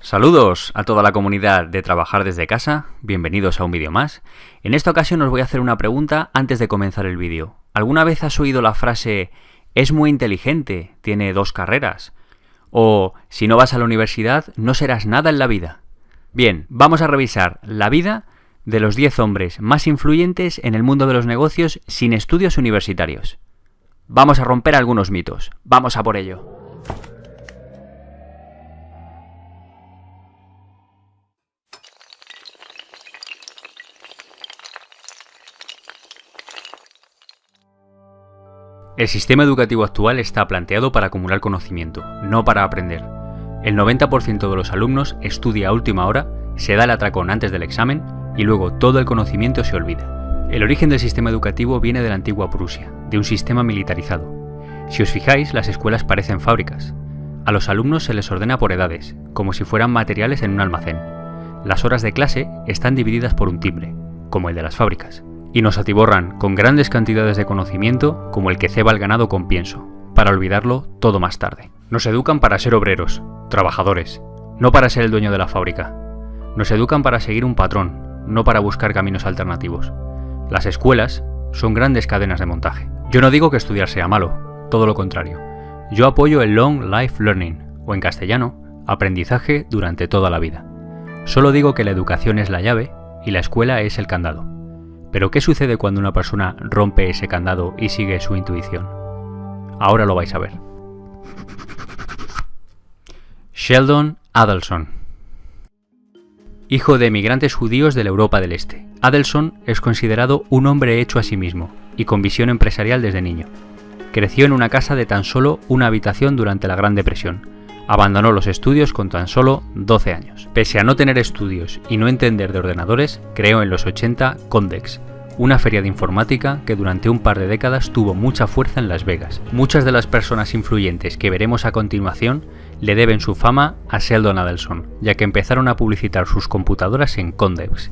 Saludos a toda la comunidad de Trabajar desde casa, bienvenidos a un vídeo más. En esta ocasión os voy a hacer una pregunta antes de comenzar el vídeo. ¿Alguna vez has oído la frase "es muy inteligente, tiene 2 carreras"? O "si no vas a la universidad no serás nada en la vida"? Bien, vamos a revisar la vida de los 10 hombres más influyentes en el mundo de los negocios sin estudios universitarios. Vamos a romper algunos mitos, vamos a por ello. El sistema educativo actual está planteado para acumular conocimiento, no para aprender. El 90% de los alumnos estudia a última hora, se da el atracón antes del examen y luego todo el conocimiento se olvida. El origen del sistema educativo viene de la antigua Prusia, de un sistema militarizado. Si os fijáis, las escuelas parecen fábricas. A los alumnos se les ordena por edades, como si fueran materiales en un almacén. Las horas de clase están divididas por un timbre, como el de las fábricas. Y nos atiborran con grandes cantidades de conocimiento como el que ceba el ganado con pienso, para olvidarlo todo más tarde. Nos educan para ser obreros, trabajadores, no para ser el dueño de la fábrica. Nos educan para seguir un patrón, no para buscar caminos alternativos. Las escuelas son grandes cadenas de montaje. Yo no digo que estudiar sea malo, todo lo contrario. Yo apoyo el Long Life Learning, o en castellano, aprendizaje durante toda la vida. Solo digo que la educación es la llave y la escuela es el candado. Pero ¿qué sucede cuando una persona rompe ese candado y sigue su intuición? Ahora lo vais a ver. Sheldon Adelson. Hijo de emigrantes judíos de la Europa del Este, Adelson es considerado un hombre hecho a sí mismo y con visión empresarial desde niño. Creció en una casa de tan solo una habitación durante la Gran Depresión. Abandonó los estudios con tan solo 12 años. Pese a no tener estudios y no entender de ordenadores, creó en los 80 Comdex, una feria de informática que durante un par de décadas tuvo mucha fuerza en Las Vegas. Muchas de las personas influyentes que veremos a continuación le deben su fama a Sheldon Adelson, ya que empezaron a publicitar sus computadoras en Comdex.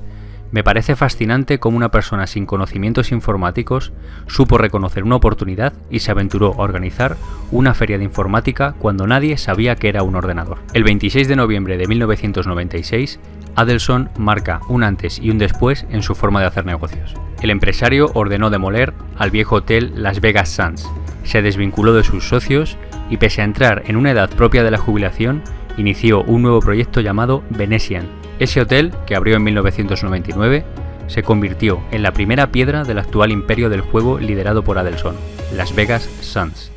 Me parece fascinante cómo una persona sin conocimientos informáticos supo reconocer una oportunidad y se aventuró a organizar una feria de informática cuando nadie sabía que era un ordenador. El 26 de noviembre de 1996, Adelson marca un antes y un después en su forma de hacer negocios. El empresario ordenó demoler al viejo hotel Las Vegas Sands, se desvinculó de sus socios y, pese a entrar en una edad propia de la jubilación, inició un nuevo proyecto llamado Venetian. Ese hotel, que abrió en 1999, se convirtió en la primera piedra del actual imperio del juego liderado por Adelson, Las Vegas Sands.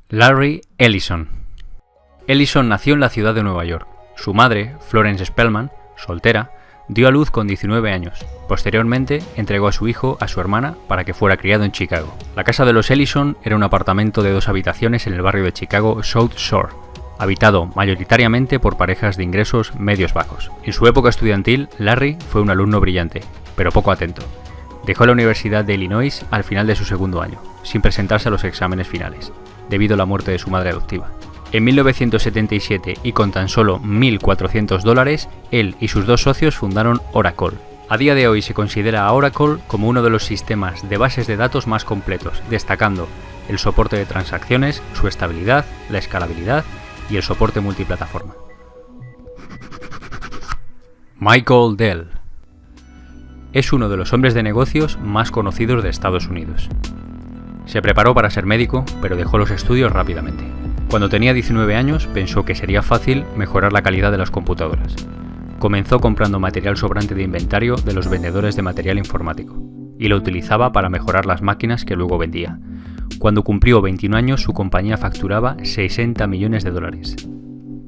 Larry Ellison. Ellison nació en la ciudad de Nueva York. Su madre, Florence Spellman, soltera, dio a luz con 19 años. Posteriormente, entregó a su hijo a su hermana para que fuera criado en Chicago. La casa de los Ellison era un apartamento de 2 habitaciones en el barrio de Chicago South Shore, habitado mayoritariamente por parejas de ingresos medios bajos. En su época estudiantil, Larry fue un alumno brillante, pero poco atento. Dejó la Universidad de Illinois al final de su segundo año, sin presentarse a los exámenes finales, debido a la muerte de su madre adoptiva. En 1977, y con tan solo $1.400, él y sus 2 socios fundaron Oracle. A día de hoy se considera a Oracle como uno de los sistemas de bases de datos más completos, destacando el soporte de transacciones, su estabilidad, la escalabilidad y el soporte multiplataforma. Michael Dell. Es uno de los hombres de negocios más conocidos de Estados Unidos. Se preparó para ser médico, pero dejó los estudios rápidamente. Cuando tenía 19 años, pensó que sería fácil mejorar la calidad de las computadoras. Comenzó comprando material sobrante de inventario de los vendedores de material informático, y lo utilizaba para mejorar las máquinas que luego vendía. Cuando cumplió 21 años, su compañía facturaba $60 millones.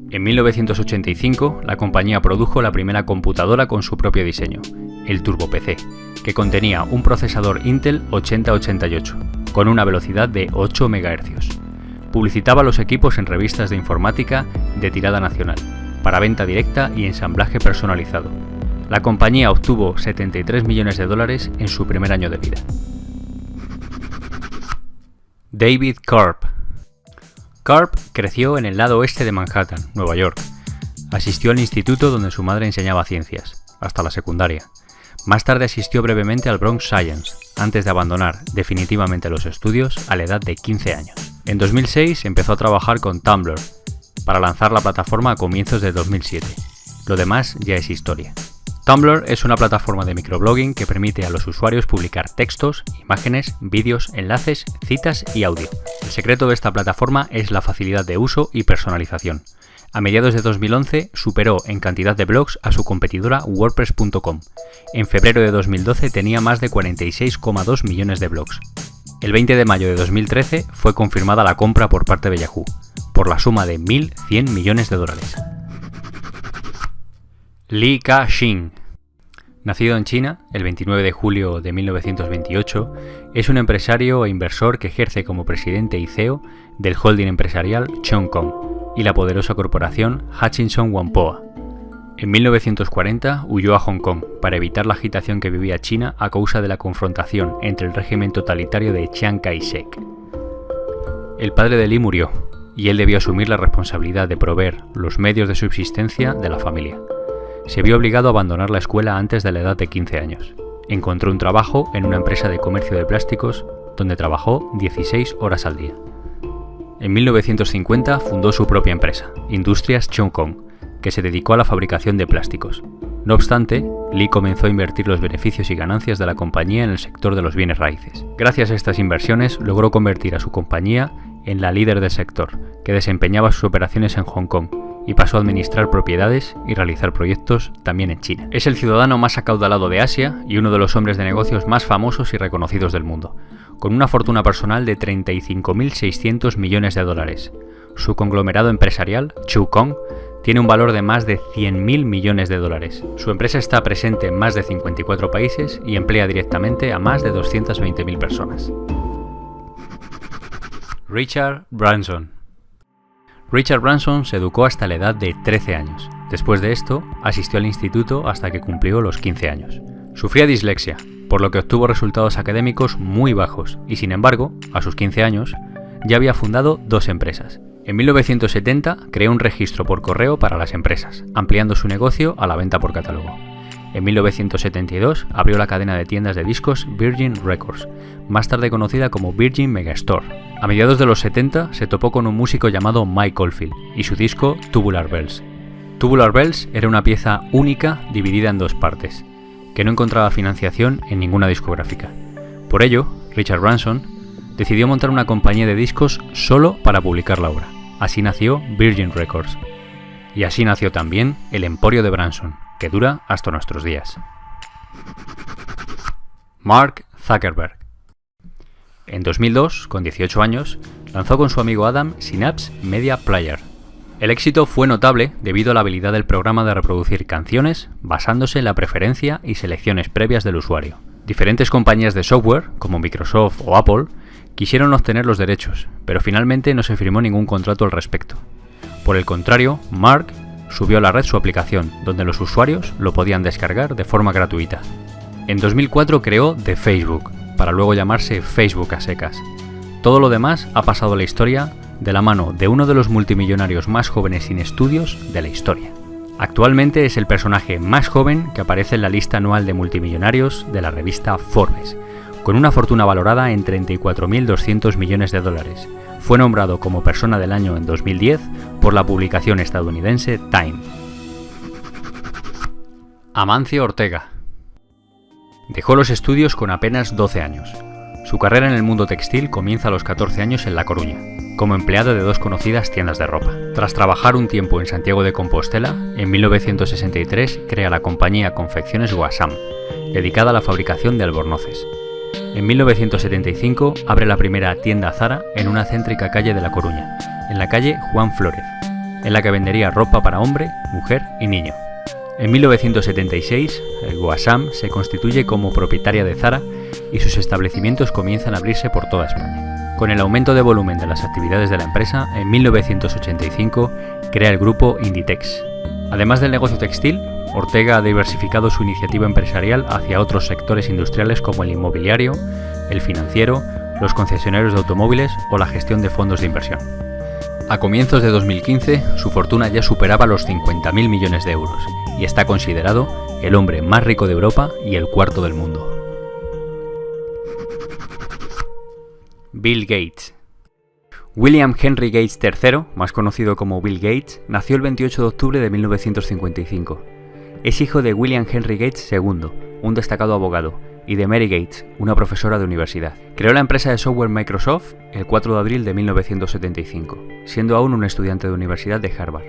En 1985, la compañía produjo la primera computadora con su propio diseño, el Turbo PC, que contenía un procesador Intel 8088, con una velocidad de 8 MHz. Publicitaba los equipos en revistas de informática de tirada nacional, para venta directa y ensamblaje personalizado. La compañía obtuvo $73 millones en su primer año de vida. David Karp. Karp creció en el lado oeste de Manhattan, Nueva York. Asistió al instituto donde su madre enseñaba ciencias, hasta la secundaria. Más tarde asistió brevemente al Bronx Science, antes de abandonar definitivamente los estudios a la edad de 15 años. En 2006 empezó a trabajar con Tumblr para lanzar la plataforma a comienzos de 2007. Lo demás ya es historia. Tumblr es una plataforma de microblogging que permite a los usuarios publicar textos, imágenes, vídeos, enlaces, citas y audio. El secreto de esta plataforma es la facilidad de uso y personalización. A mediados de 2011 superó en cantidad de blogs a su competidora WordPress.com. En febrero de 2012 tenía más de 46,2 millones de blogs. El 20 de mayo de 2013 fue confirmada la compra por parte de Yahoo, por la suma de 1.100 millones de dólares. Li Ka-shing. Nacido en China el 29 de julio de 1928, es un empresario e inversor que ejerce como presidente y CEO del holding empresarial Cheung Kong y la poderosa corporación Hutchison Whampoa. En 1940 huyó a Hong Kong para evitar la agitación que vivía China a causa de la confrontación entre el régimen totalitario de Chiang Kai-shek. El padre de Li murió y él debió asumir la responsabilidad de proveer los medios de subsistencia de la familia. Se vio obligado a abandonar la escuela antes de la edad de 15 años. Encontró un trabajo en una empresa de comercio de plásticos donde trabajó 16 horas al día. En 1950 fundó su propia empresa, Industrias Cheung Kong, que se dedicó a la fabricación de plásticos. No obstante, Li comenzó a invertir los beneficios y ganancias de la compañía en el sector de los bienes raíces. Gracias a estas inversiones logró convertir a su compañía en la líder del sector, que desempeñaba sus operaciones en Hong Kong, y pasó a administrar propiedades y realizar proyectos también en China. Es el ciudadano más acaudalado de Asia y uno de los hombres de negocios más famosos y reconocidos del mundo, con una fortuna personal de 35.600 millones de dólares. Su conglomerado empresarial, Cheung Kong, tiene un valor de más de 100.000 millones de dólares. Su empresa está presente en más de 54 países y emplea directamente a más de 220.000 personas. Richard Branson. Richard Branson se educó hasta la edad de 13 años. Después de esto, asistió al instituto hasta que cumplió los 15 años. Sufría dislexia, por lo que obtuvo resultados académicos muy bajos y, sin embargo, a sus 15 años, ya había fundado 2 empresas. En 1970 creó un registro por correo para las empresas, ampliando su negocio a la venta por catálogo. En 1972 abrió la cadena de tiendas de discos Virgin Records, más tarde conocida como Virgin Megastore. A mediados de los 70 se topó con un músico llamado Mike Oldfield y su disco Tubular Bells. Tubular Bells era una pieza única dividida en 2 partes, que no encontraba financiación en ninguna discográfica. Por ello, Richard Branson decidió montar una compañía de discos solo para publicar la obra. Así nació Virgin Records. Y así nació también el emporio de Branson, que dura hasta nuestros días. Mark Zuckerberg. En 2002, con 18 años, lanzó con su amigo Adam Synapse Media Player. El éxito fue notable debido a la habilidad del programa de reproducir canciones basándose en la preferencia y selecciones previas del usuario. Diferentes compañías de software, como Microsoft o Apple, quisieron obtener los derechos, pero finalmente no se firmó ningún contrato al respecto. Por el contrario, Mark subió a la red su aplicación, donde los usuarios lo podían descargar de forma gratuita. En 2004 creó The Facebook, para luego llamarse Facebook a secas. Todo lo demás ha pasado a la historia de la mano de uno de los multimillonarios más jóvenes sin estudios de la historia. Actualmente es el personaje más joven que aparece en la lista anual de multimillonarios de la revista Forbes, con una fortuna valorada en 34.200 millones de dólares. Fue nombrado como Persona del Año en 2010 por la publicación estadounidense Time. Amancio Ortega. Dejó los estudios con apenas 12 años. Su carrera en el mundo textil comienza a los 14 años en La Coruña, como empleado de 2 conocidas tiendas de ropa. Tras trabajar un tiempo en Santiago de Compostela, en 1963 crea la compañía Confecciones Guasam, dedicada a la fabricación de albornoces. En 1975 abre la primera tienda Zara en una céntrica calle de La Coruña, en la calle Juan Flórez, en la que vendería ropa para hombre, mujer y niño. En 1976, el Guasam se constituye como propietaria de Zara y sus establecimientos comienzan a abrirse por toda España. Con el aumento de volumen de las actividades de la empresa, en 1985 crea el grupo Inditex. Además del negocio textil, Ortega ha diversificado su iniciativa empresarial hacia otros sectores industriales como el inmobiliario, el financiero, los concesionarios de automóviles o la gestión de fondos de inversión. A comienzos de 2015, su fortuna ya superaba los 50.000 millones de euros y está considerado el hombre más rico de Europa y el 4º del mundo. Bill Gates. William Henry Gates III, más conocido como Bill Gates, nació el 28 de octubre de 1955. Es hijo de William Henry Gates II, un destacado abogado, y de Mary Gates, una profesora de universidad. Creó la empresa de software Microsoft el 4 de abril de 1975, siendo aún un estudiante de universidad de Harvard.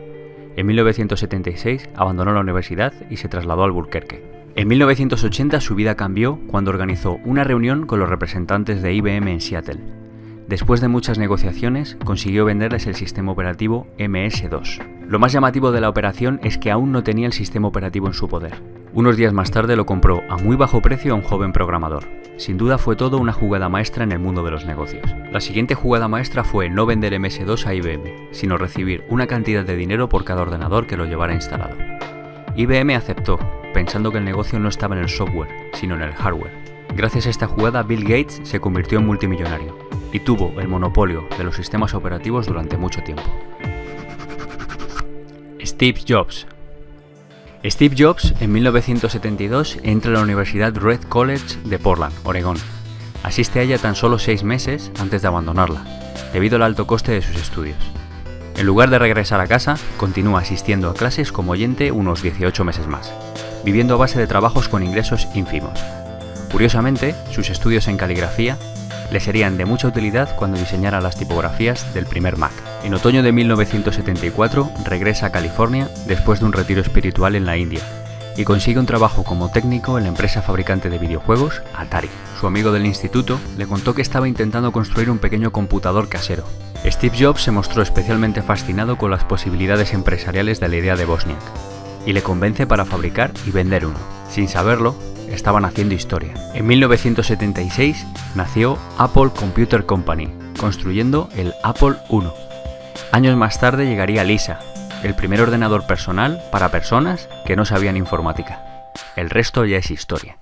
En 1976 abandonó la universidad y se trasladó a Albuquerque. En 1980 su vida cambió cuando organizó una reunión con los representantes de IBM en Seattle. Después de muchas negociaciones, consiguió venderles el sistema operativo MS-2. Lo más llamativo de la operación es que aún no tenía el sistema operativo en su poder. Unos días más tarde lo compró a muy bajo precio a un joven programador. Sin duda fue todo una jugada maestra en el mundo de los negocios. La siguiente jugada maestra fue no vender MS-2 a IBM, sino recibir una cantidad de dinero por cada ordenador que lo llevara instalado. IBM aceptó, pensando que el negocio no estaba en el software, sino en el hardware. Gracias a esta jugada, Bill Gates se convirtió en multimillonario y tuvo el monopolio de los sistemas operativos durante mucho tiempo. Steve Jobs. Steve Jobs, en 1972, entra a la Universidad Red College de Portland, Oregón. Asiste a ella tan solo 6 meses antes de abandonarla, debido al alto coste de sus estudios. En lugar de regresar a casa, continúa asistiendo a clases como oyente unos 18 meses más, viviendo a base de trabajos con ingresos ínfimos. Curiosamente, sus estudios en caligrafía le serían de mucha utilidad cuando diseñara las tipografías del primer Mac. En otoño de 1974 regresa a California después de un retiro espiritual en la India y consigue un trabajo como técnico en la empresa fabricante de videojuegos Atari. Su amigo del instituto le contó que estaba intentando construir un pequeño computador casero. Steve Jobs se mostró especialmente fascinado con las posibilidades empresariales de la idea de Wozniak y le convence para fabricar y vender uno. Sin saberlo, estaban haciendo historia. En 1976 nació Apple Computer Company, construyendo el Apple I. Años más tarde llegaría Lisa, el primer ordenador personal para personas que no sabían informática. El resto ya es historia.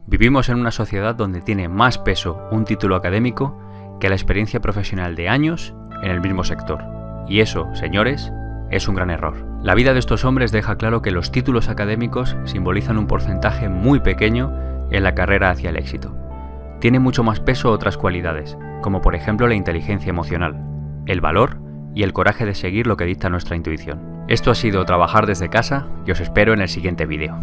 Vivimos en una sociedad donde tiene más peso un título académico que la experiencia profesional de años en el mismo sector. Y eso, señores, es un gran error. La vida de estos hombres deja claro que los títulos académicos simbolizan un porcentaje muy pequeño en la carrera hacia el éxito. Tiene mucho más peso otras cualidades, como por ejemplo la inteligencia emocional, el valor y el coraje de seguir lo que dicta nuestra intuición. Esto ha sido Trabajar desde casa y os espero en el siguiente vídeo.